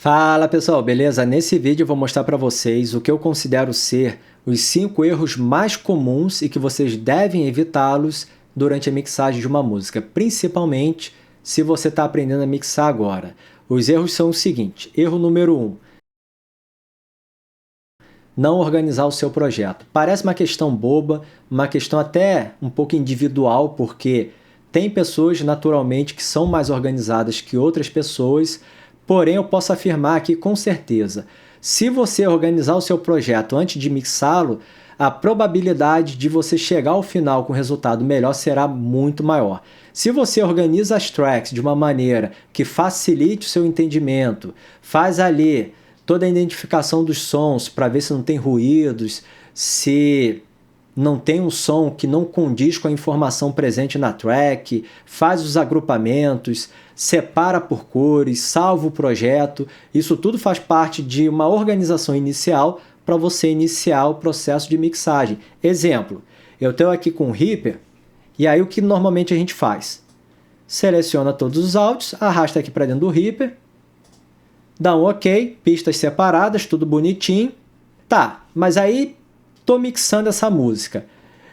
Fala pessoal, beleza? Nesse vídeo eu vou mostrar para vocês o que eu considero ser os 5 erros mais comuns e que vocês devem evitá-los durante a mixagem de uma música, principalmente se você está aprendendo a mixar agora. Os erros são o seguinte: erro número 1, não organizar o seu projeto. Parece uma questão boba, uma questão até um pouco individual, porque tem pessoas naturalmente que são mais organizadas que outras pessoas. Porém, eu posso afirmar aqui com certeza, se você organizar o seu projeto antes de mixá-lo, a probabilidade de você chegar ao final com resultado melhor será muito maior. Se você organiza as tracks de uma maneira que facilite o seu entendimento, faz ali toda a identificação dos sons para ver se não tem ruídos, se não tem um som que não condiz com a informação presente na track, faz os agrupamentos, separa por cores, salva o projeto. Isso tudo faz parte de uma organização inicial para você iniciar o processo de mixagem. Exemplo, eu tenho aqui com o Reaper, e aí o que normalmente a gente faz? Seleciona todos os áudios, arrasta aqui para dentro do Reaper, dá um OK, pistas separadas, tudo bonitinho. Tá, mas aí estou mixando essa música.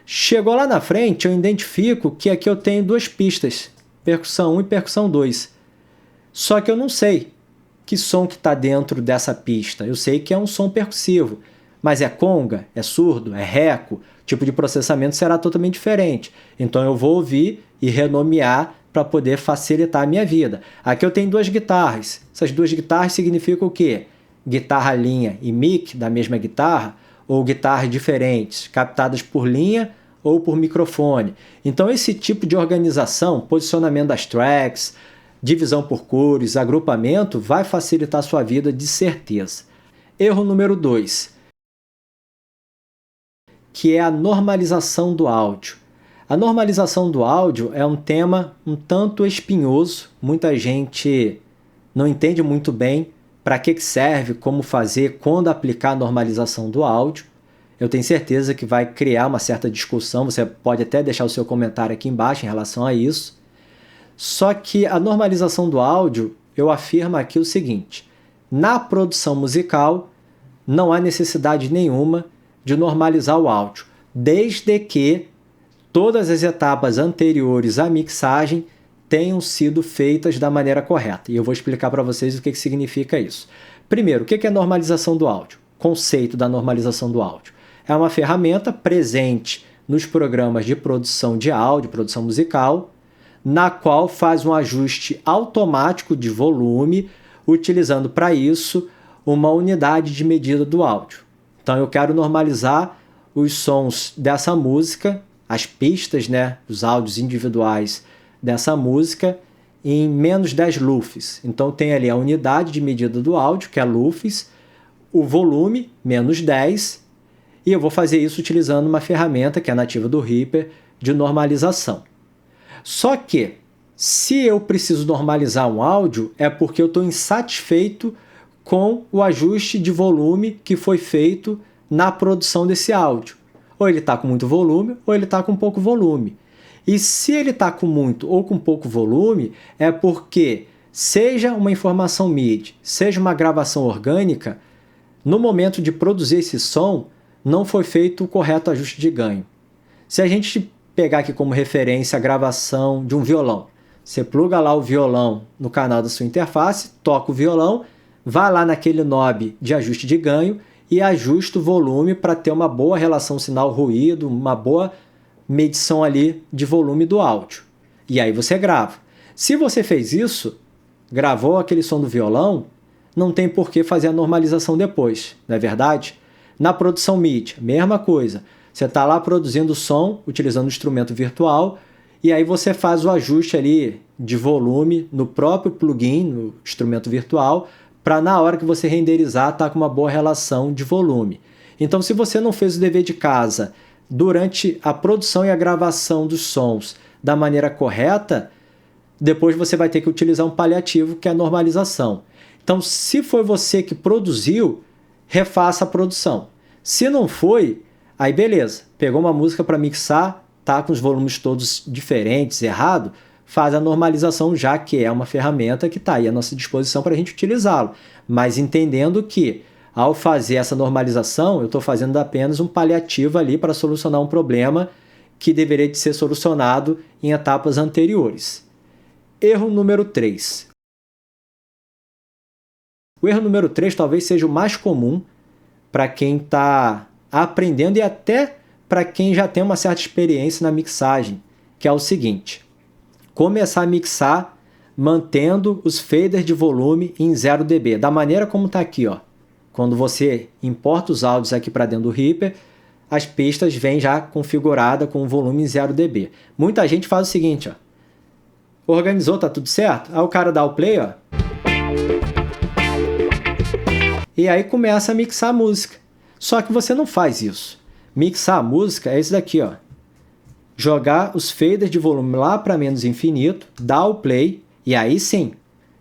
Chegou lá na frente, eu identifico que aqui eu tenho duas pistas, percussão 1 e percussão 2. Só que eu não sei que som que está dentro dessa pista. Eu sei que é um som percussivo, mas é conga, é surdo, é reco, o tipo de processamento será totalmente diferente. Então eu vou ouvir e renomear para poder facilitar a minha vida. Aqui eu tenho duas guitarras. Essas duas guitarras significam o quê? Guitarra linha e mic da mesma guitarra, ou guitarras diferentes, captadas por linha ou por microfone. Então esse tipo de organização, posicionamento das tracks, divisão por cores, agrupamento, vai facilitar a sua vida de certeza. Erro número 2, que é a normalização do áudio. A normalização do áudio é um tema um tanto espinhoso, muita gente não entende muito bem para que serve, como fazer, quando aplicar a normalização do áudio. Eu tenho certeza que vai criar uma certa discussão, você pode até deixar o seu comentário aqui embaixo em relação a isso. Só que a normalização do áudio, eu afirmo aqui o seguinte: na produção musical não há necessidade nenhuma de normalizar o áudio, desde que todas as etapas anteriores à mixagem tenham sido feitas da maneira correta. E eu vou explicar para vocês o que significa isso. Primeiro, o que é normalização do áudio? Conceito da normalização do áudio. É uma ferramenta presente nos programas de produção de áudio, produção musical, na qual faz um ajuste automático de volume, utilizando para isso uma unidade de medida do áudio. Então eu quero normalizar os sons dessa música, as pistas, os áudios individuais dessa música em menos 10 lufs. Então tem ali a unidade de medida do áudio, que é lufs, o volume, menos 10, e eu vou fazer isso utilizando uma ferramenta que é nativa do Reaper de normalização. Só que, se eu preciso normalizar um áudio, é porque eu estou insatisfeito com o ajuste de volume que foi feito na produção desse áudio. Ou ele está com muito volume, ou ele está com pouco volume. E se ele está com muito ou com pouco volume, é porque, seja uma informação MIDI, seja uma gravação orgânica, no momento de produzir esse som, não foi feito o correto ajuste de ganho. Se a gente pegar aqui como referência a gravação de um violão, você pluga lá o violão no canal da sua interface, toca o violão, vai lá naquele knob de ajuste de ganho e ajusta o volume para ter uma boa relação sinal-ruído, uma boa medição ali de volume do áudio. E aí você grava. Se você fez isso, gravou aquele som do violão, não tem por que fazer a normalização depois, não é verdade? Na produção MIDI, mesma coisa. Você está lá produzindo som, utilizando o instrumento virtual, e aí você faz o ajuste ali de volume no próprio plugin, no instrumento virtual, para na hora que você renderizar estar com uma boa relação de volume. Então, se você não fez o dever de casa durante a produção e a gravação dos sons da maneira correta, depois você vai ter que utilizar um paliativo, que é a normalização. Então, se foi você que produziu, refaça a produção. Se não foi, aí beleza, pegou uma música para mixar, tá com os volumes todos diferentes, errado, faz a normalização, já que é uma ferramenta que está aí à nossa disposição para a gente utilizá-lo. Mas entendendo que, ao fazer essa normalização, eu estou fazendo apenas um paliativo ali para solucionar um problema que deveria de ser solucionado em etapas anteriores. Erro número 3. O erro número 3 talvez seja o mais comum para quem está aprendendo e até para quem já tem uma certa experiência na mixagem, que é o seguinte: começar a mixar mantendo os faders de volume em 0 dB, da maneira como está aqui, ó. Quando você importa os áudios aqui para dentro do Reaper, as pistas vêm já configuradas com o volume em 0 dB. Muita gente faz o seguinte, ó. Organizou, tá tudo certo? Aí o cara dá o play, ó. E aí começa a mixar a música. Só que você não faz isso. Mixar a música é isso daqui, ó. Jogar os faders de volume lá para menos infinito, dar o play e aí sim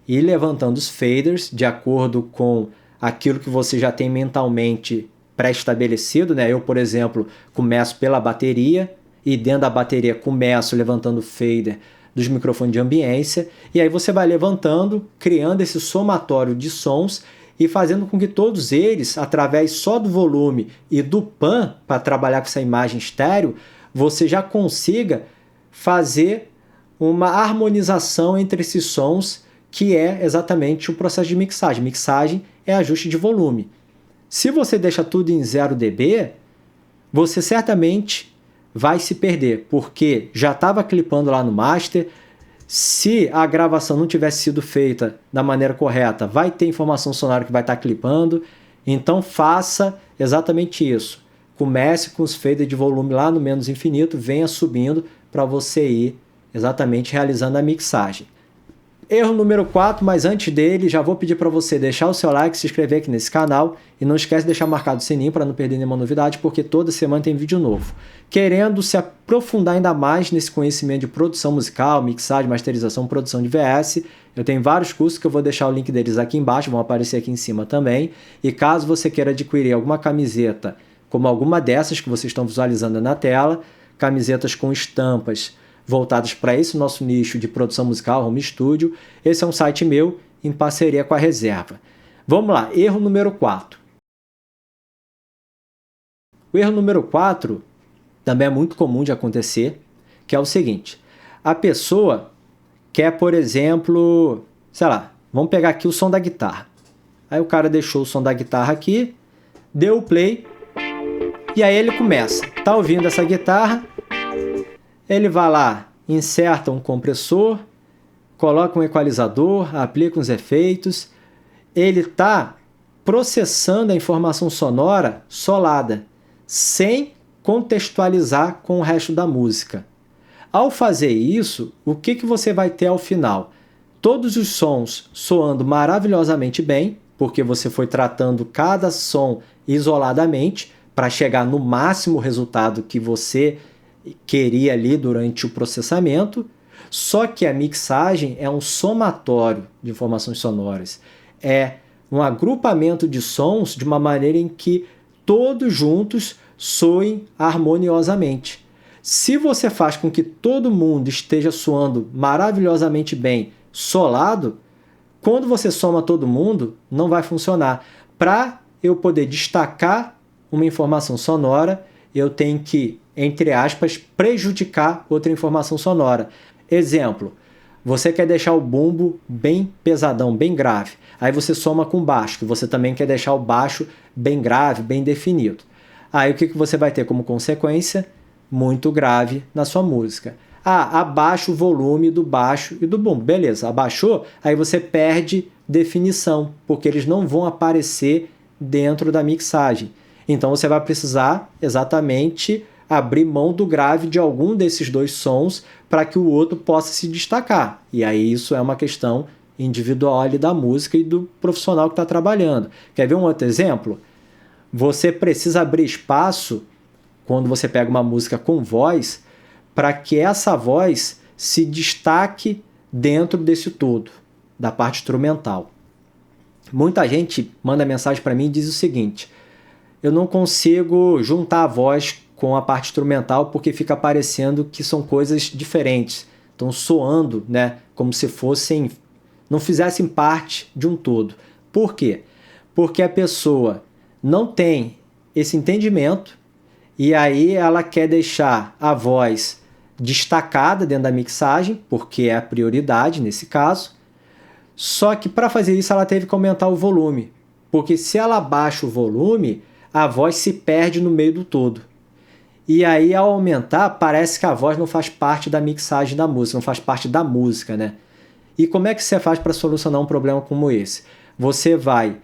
ir levantando os faders de acordo com aquilo que você já tem mentalmente pré-estabelecido, né? Eu, por exemplo, começo pela bateria e dentro da bateria começo levantando o fader dos microfones de ambiência e aí você vai levantando, criando esse somatório de sons e fazendo com que todos eles, através só do volume e do pan, para trabalhar com essa imagem estéreo, você já consiga fazer uma harmonização entre esses sons, que é exatamente o processo de mixagem. Mixagem é ajuste de volume. Se você deixa tudo em 0 dB, você certamente vai se perder, porque já estava clipando lá no master. Se a gravação não tivesse sido feita da maneira correta, vai ter informação sonora que vai estar clipando. Então faça exatamente isso. Comece com os faders de volume lá no menos infinito, venha subindo para você ir exatamente realizando a mixagem. Erro número 4, mas antes dele, já vou pedir para você deixar o seu like, se inscrever aqui nesse canal e não esquece de deixar marcado o sininho para não perder nenhuma novidade, porque toda semana tem vídeo novo. Querendo se aprofundar ainda mais nesse conhecimento de produção musical, mixagem, masterização, produção de VS, eu tenho vários cursos que eu vou deixar o link deles aqui embaixo, vão aparecer aqui em cima também. E caso você queira adquirir alguma camiseta, como alguma dessas que vocês estão visualizando na tela, camisetas com estampas voltadas para esse nosso nicho de produção musical, home studio, esse é um site meu em parceria com a Reserva. Vamos lá, erro número 4. O erro número 4 também é muito comum de acontecer, que é o seguinte: a pessoa quer, por exemplo, sei lá, vamos pegar aqui o som da guitarra. Aí o cara deixou o som da guitarra aqui, deu o play, e aí ele começa, tá ouvindo essa guitarra, ele vai lá, inserta um compressor, coloca um equalizador, aplica uns efeitos, ele está processando a informação sonora solada, sem contextualizar com o resto da música. Ao fazer isso, o que você vai ter ao final? Todos os sons soando maravilhosamente bem, porque você foi tratando cada som isoladamente para chegar no máximo resultado que você queria ali durante o processamento, só que a mixagem é um somatório de informações sonoras, é um agrupamento de sons de uma maneira em que todos juntos soem harmoniosamente. Se você faz com que todo mundo esteja soando maravilhosamente bem solado, quando você soma todo mundo, não vai funcionar. Para eu poder destacar uma informação sonora, eu tenho que, entre aspas, prejudicar outra informação sonora. Exemplo, você quer deixar o bumbo bem pesadão, bem grave. Aí você soma com baixo, que você também quer deixar o baixo bem grave, bem definido. Aí o que você vai ter como consequência? Muito grave na sua música. Abaixa o volume do baixo e do bumbo. Beleza, abaixou, aí você perde definição, porque eles não vão aparecer dentro da mixagem. Então você vai precisar exatamente abrir mão do grave de algum desses dois sons para que o outro possa se destacar. E aí isso é uma questão individual ali da música e do profissional que está trabalhando. Quer ver um outro exemplo? Você precisa abrir espaço, quando você pega uma música com voz, para que essa voz se destaque dentro desse todo, da parte instrumental. Muita gente manda mensagem para mim e diz o seguinte: eu não consigo juntar a voz com a parte instrumental porque fica parecendo que são coisas diferentes. estão soando, né, como se fossem, não fizessem parte de um todo. Por quê? Porque a pessoa não tem esse entendimento e aí ela quer deixar a voz destacada dentro da mixagem, porque é a prioridade nesse caso. Só que para fazer isso ela teve que aumentar o volume, porque se ela abaixa o volume, a voz se perde no meio do todo. E aí, ao aumentar, parece que a voz não faz parte da mixagem da música, não faz parte da música, né? E como é que você faz para solucionar um problema como esse? Você vai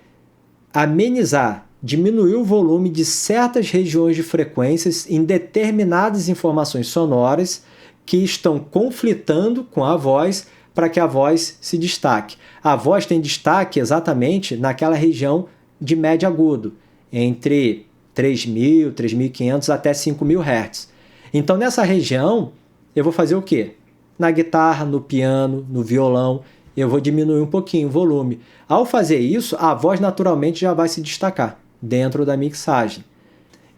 amenizar, diminuir o volume de certas regiões de frequências em determinadas informações sonoras que estão conflitando com a voz para que a voz se destaque. A voz tem destaque exatamente naquela região de médio agudo, entre 3.000, 3.500 até 5.000 Hz. Então, nessa região, eu vou fazer o quê? Na guitarra, no piano, no violão, eu vou diminuir um pouquinho o volume. Ao fazer isso, a voz naturalmente já vai se destacar dentro da mixagem.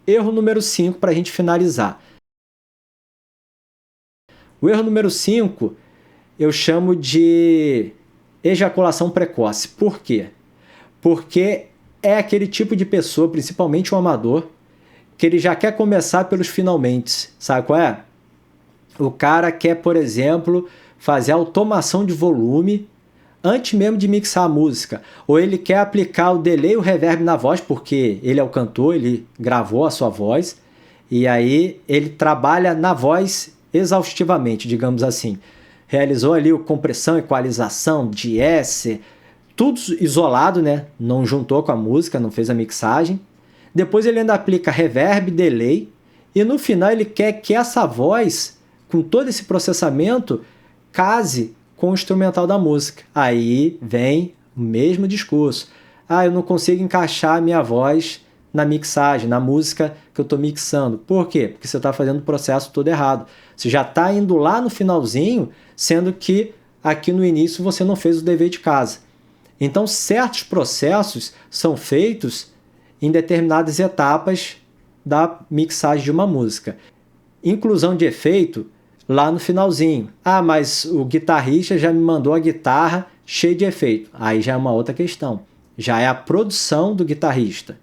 Erro número 5 para a gente finalizar. O erro número 5 eu chamo de ejaculação precoce. Por quê? Porque é aquele tipo de pessoa, principalmente o amador, que ele já quer começar pelos finalmente. Sabe qual é? O cara quer, por exemplo, fazer automação de volume antes mesmo de mixar a música. Ou ele quer aplicar o delay e o reverb na voz, porque ele é o cantor, ele gravou a sua voz, e aí ele trabalha na voz exaustivamente, digamos assim. Realizou ali o compressão, equalização, DS, tudo isolado, né? Não juntou com a música, não fez a mixagem. Depois ele ainda aplica reverb, delay, e no final ele quer que essa voz, com todo esse processamento, case com o instrumental da música. Aí vem o mesmo discurso. Eu não consigo encaixar a minha voz na mixagem, na música que eu estou mixando. Por quê? Porque você está fazendo o processo todo errado. Você já está indo lá no finalzinho, sendo que aqui no início você não fez o dever de casa. Então, certos processos são feitos em determinadas etapas da mixagem de uma música. Inclusão de efeito lá no finalzinho. Mas o guitarrista já me mandou a guitarra cheia de efeito. Aí já é uma outra questão. Já é a produção do guitarrista.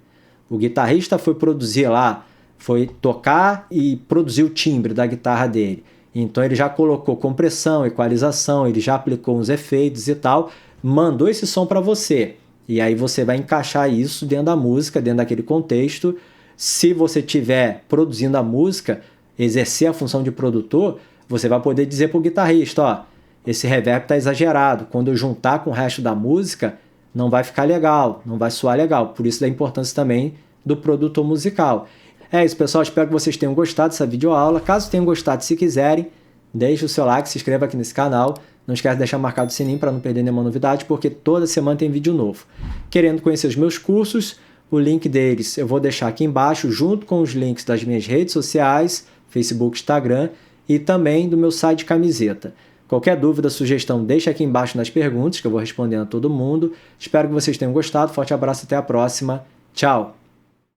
O guitarrista foi produzir lá, foi tocar e produzir o timbre da guitarra dele. Então ele já colocou compressão, equalização, ele já aplicou uns efeitos e tal, mandou esse som para você. E aí você vai encaixar isso dentro da música, dentro daquele contexto. Se você estiver produzindo a música, exercer a função de produtor, você vai poder dizer para o guitarrista, esse reverb está exagerado, quando eu juntar com o resto da música, não vai ficar legal, não vai soar legal. Por isso da importância também do produtor musical. É isso, pessoal. Espero que vocês tenham gostado dessa videoaula. Caso tenham gostado, se quiserem, deixe o seu like, se inscreva aqui nesse canal. Não esquece de deixar marcado o sininho para não perder nenhuma novidade, porque toda semana tem vídeo novo. Querendo conhecer os meus cursos, o link deles eu vou deixar aqui embaixo, junto com os links das minhas redes sociais, Facebook, Instagram, e também do meu site de camiseta. Qualquer dúvida, sugestão, deixa aqui embaixo nas perguntas, que eu vou respondendo a todo mundo. Espero que vocês tenham gostado. Forte abraço, até a próxima. Tchau!